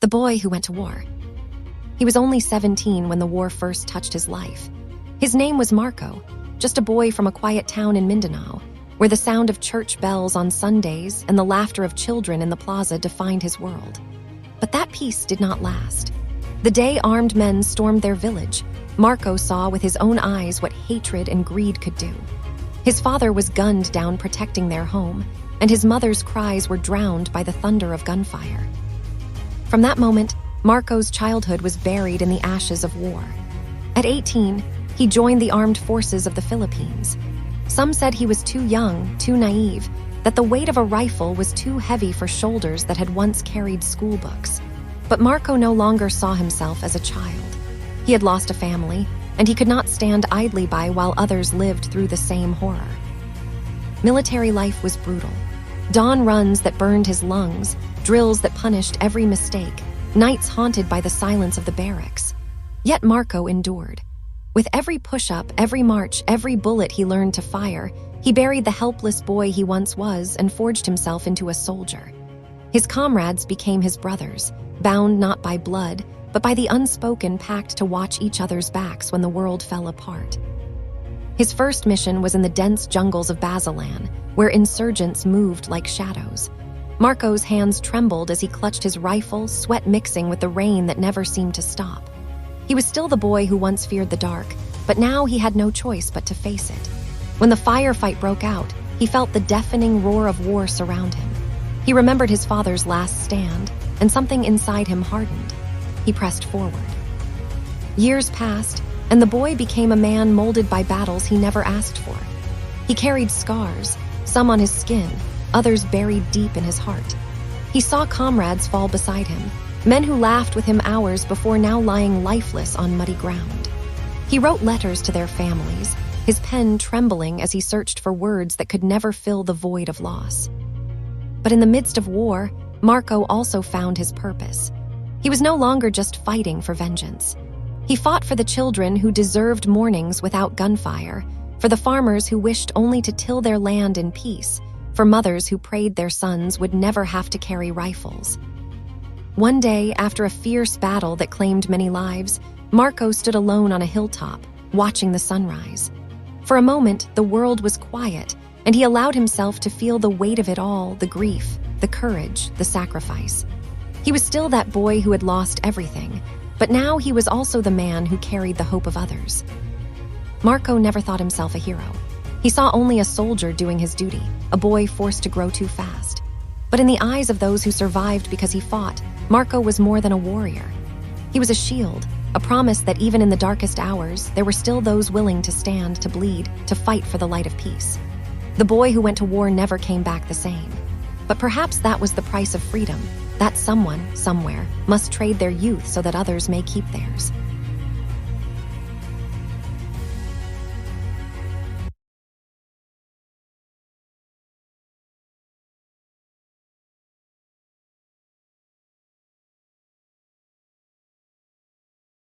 the boy who went to war. He was only 17 when the war first touched his life. His name was Marco, just a boy from a quiet town in Mindanao, where the sound of church bells on Sundays and the laughter of children in the plaza defined his world. But that peace did not last. The day armed men stormed their village, Marco saw with his own eyes what hatred and greed could do. His father was gunned down protecting their home, and his mother's cries were drowned by the thunder of gunfire. From that moment, Marco's childhood was buried in the ashes of war. At 18, he joined the armed forces of the Philippines. Some said he was too young, too naive, that the weight of a rifle was too heavy for shoulders that had once carried schoolbooks. But Marco no longer saw himself as a child. He had lost a family, and he could not stand idly by while others lived through the same horror. Military life was brutal. Dawn runs that burned his lungs, drills that punished every mistake, nights haunted by the silence of the barracks. Yet Marco endured. With every push-up, every march, every bullet he learned to fire, he buried the helpless boy he once was and forged himself into a soldier. His comrades became his brothers, bound not by blood, but by the unspoken pact to watch each other's backs when the world fell apart. His first mission was in the dense jungles of Basilan, where insurgents moved like shadows. Marco's hands trembled as he clutched his rifle, sweat mixing with the rain that never seemed to stop. He was still the boy who once feared the dark, but now he had no choice but to face it. When the firefight broke out, he felt the deafening roar of war surround him. He remembered his father's last stand, and something inside him hardened. He pressed forward. Years passed, and the boy became a man molded by battles he never asked for. He carried scars, some on his skin, others buried deep in his heart. He saw comrades fall beside him, men who laughed with him hours before now lying lifeless on muddy ground. He wrote letters to their families, his pen trembling as he searched for words that could never fill the void of loss. But in the midst of war, Marco also found his purpose. He was no longer just fighting for vengeance. He fought for the children who deserved mornings without gunfire, for the farmers who wished only to till their land in peace, for mothers who prayed their sons would never have to carry rifles. One day, after a fierce battle that claimed many lives, Marco stood alone on a hilltop, watching the sunrise. For a moment, the world was quiet, and he allowed himself to feel the weight of it all, the grief, the courage, the sacrifice. He was still that boy who had lost everything, but now he was also the man who carried the hope of others. Marco never thought himself a hero. He saw only a soldier doing his duty, a boy forced to grow too fast. But in the eyes of those who survived because he fought, Marco was more than a warrior. He was a shield, a promise that even in the darkest hours, there were still those willing to stand, to bleed, to fight for the light of peace. The boy who went to war never came back the same. But perhaps that was the price of freedom, that someone, somewhere, must trade their youth so that others may keep theirs.